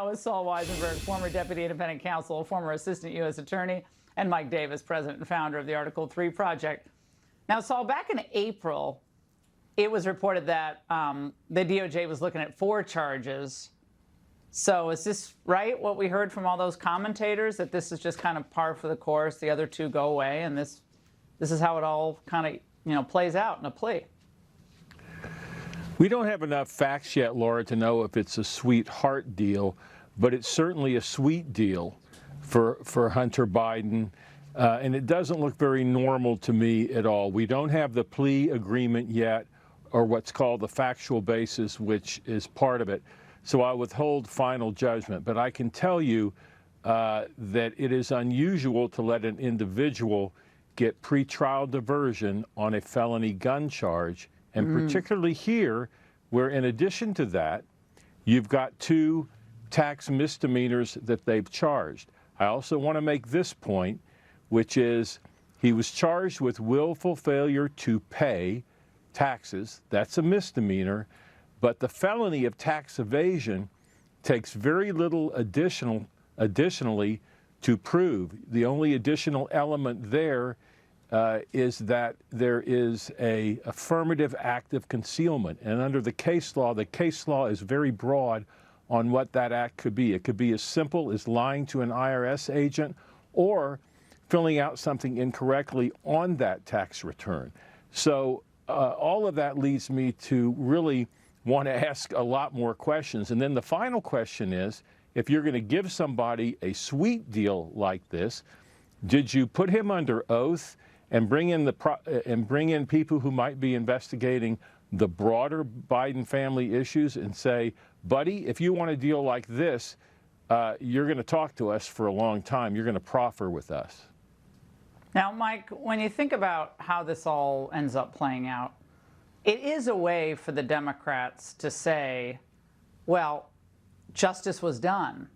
now is Saul Weisenberg, former Deputy Independent Counsel, former Assistant U.S. Attorney, and Mike Davis, President and founder of the Article 3 Project. Now, Saul, back in April, it was reported that the DOJ was looking at 4 charges. So is this right, what we heard from all those commentators, that this is just kind of par for the course, the other 2 go away, and this is how it all kind of, plays out in a plea? We don't have enough facts yet, Laura, to know if it's a sweetheart deal, but it's certainly a sweet deal for Hunter Biden, and it doesn't look very normal to me at all. We don't have the plea agreement yet, or what's called the factual basis, which is part of it. So I withhold final judgment, but I can tell you that it is unusual to let an individual get pretrial diversion on a felony gun charge, and particularly here, where in addition to that, you've got 2 tax misdemeanors that they've charged. I also want to make this point, which is he was charged with willful failure to pay taxes. That's a misdemeanor, but the felony of tax evasion takes very little additionally to prove. The only additional element there is that there is a affirmative act of concealment. And under the case law is very broad on what that act could be. It could be as simple as lying to an IRS agent or filling out something incorrectly on that tax return. So all of that leads me to really want to ask a lot more questions. And then the final question is, if you're going to give somebody a sweet deal like this, did you put him under oath and bring in people who might be investigating the broader Biden family issues and say, buddy, if you want a deal like this, you're going to talk to us for a long time. You're going to proffer with us. Now, Mike, when you think about how this all ends up playing out, it is a way for the Democrats to say, well, justice was done,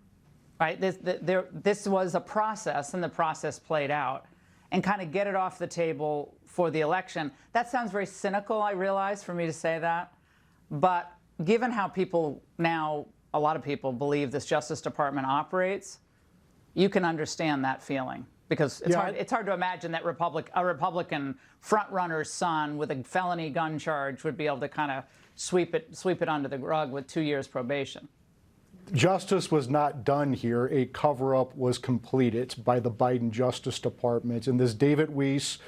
right? This was a process, and the process played out, and kind of get it off the table for the election. That sounds very cynical, I realize, for me to say that. But given how people now, a lot of people believe this Justice Department operates, you can understand that feeling. Because it's hard to imagine that a Republican front-runner's son with a felony gun charge would be able to kind of sweep it under the rug with 2 years probation. Justice was not done here. A cover-up was completed by the Biden Justice Department. And this David Weiss,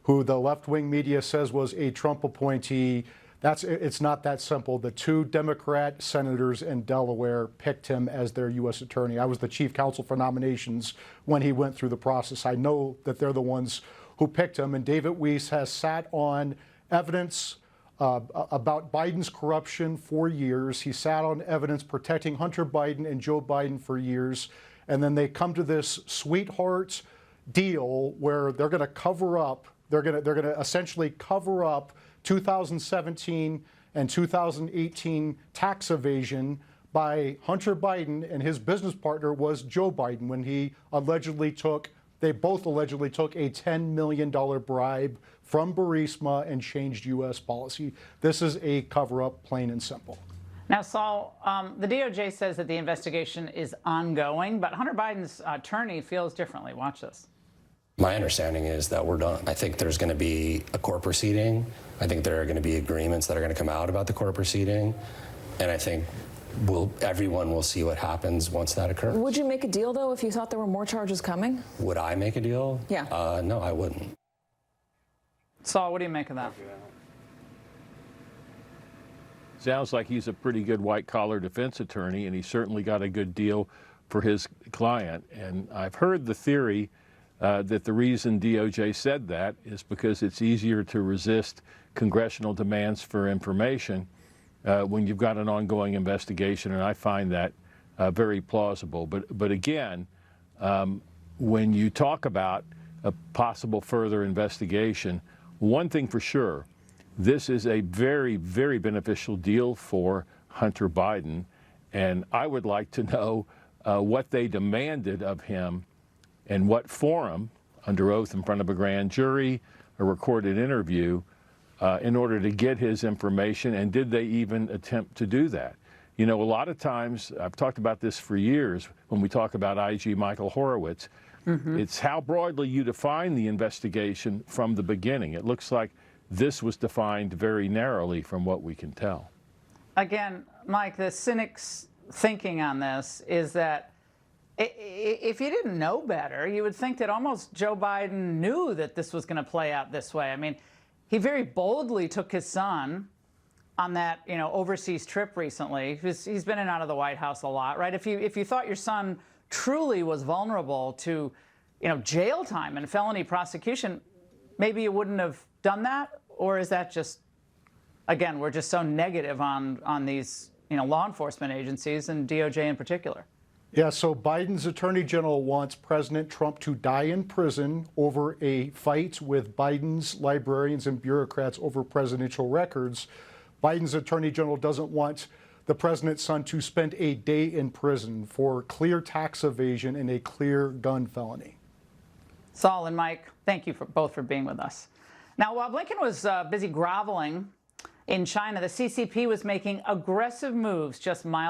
who the left-wing media says was a Trump appointee, it's not that simple. The 2 Democrat senators in Delaware picked him as their U.S. attorney. I was the chief counsel for nominations when he went through the process. I know that they're the ones who picked him. And David Weiss has sat on evidence about Biden's corruption for years. He sat on evidence protecting Hunter Biden and Joe Biden for years. And then they come to this sweetheart deal where they're going to cover up, they're going to essentially cover up 2017 and 2018 tax evasion by Hunter Biden, and his business partner was Joe Biden when they both allegedly took a $10 million bribe from Burisma and changed U.S. policy. This is a cover-up, plain and simple. Now, Saul, the DOJ says that the investigation is ongoing, but Hunter Biden's attorney feels differently. Watch this. My understanding is that we're done. I think there's going to be a court proceeding. I think there are going to be agreements that are going to come out about the court proceeding. And I think everyone will see what happens once that occurs. Would you make a deal, though, if you thought there were more charges coming? Would I make a deal? Yeah. No, I wouldn't. Saul, what do you make of that? Sounds like he's a pretty good white-collar defense attorney, and he certainly got a good deal for his client. And I've heard the theory that the reason DOJ said that is because it's easier to resist congressional demands for information when you've got an ongoing investigation, and I find that very plausible. But again, when you talk about a possible further investigation, one thing for sure, this is a very, very beneficial deal for Hunter Biden, and I would like to know what they demanded of him and what forum, under oath in front of a grand jury, a recorded interview, in order to get his information, and did they even attempt to do that? You know, a lot of times, I've talked about this for years when we talk about IG Michael Horowitz, it's how broadly you define the investigation from the beginning. It looks like this was defined very narrowly from what we can tell. Again, Mike, the cynic's thinking on this is that if you didn't know better, you would think that almost Joe Biden knew that this was going to play out this way. I mean, he very boldly took his son on that, overseas trip recently. He's been in and out of the White House a lot, right? If you thought your son truly was vulnerable to, jail time and felony prosecution, maybe you wouldn't have done that? Or is that just, again, we're just so negative on these, law enforcement agencies and DOJ in particular? Yeah, so Biden's attorney general wants President Trump to die in prison over a fight with Biden's librarians and bureaucrats over presidential records. Biden's attorney general doesn't want the president's son to spend a day in prison for clear tax evasion and a clear gun felony. Saul and Mike, thank you both for being with us. Now, while Blinken was busy groveling in China, the CCP was making aggressive moves just miles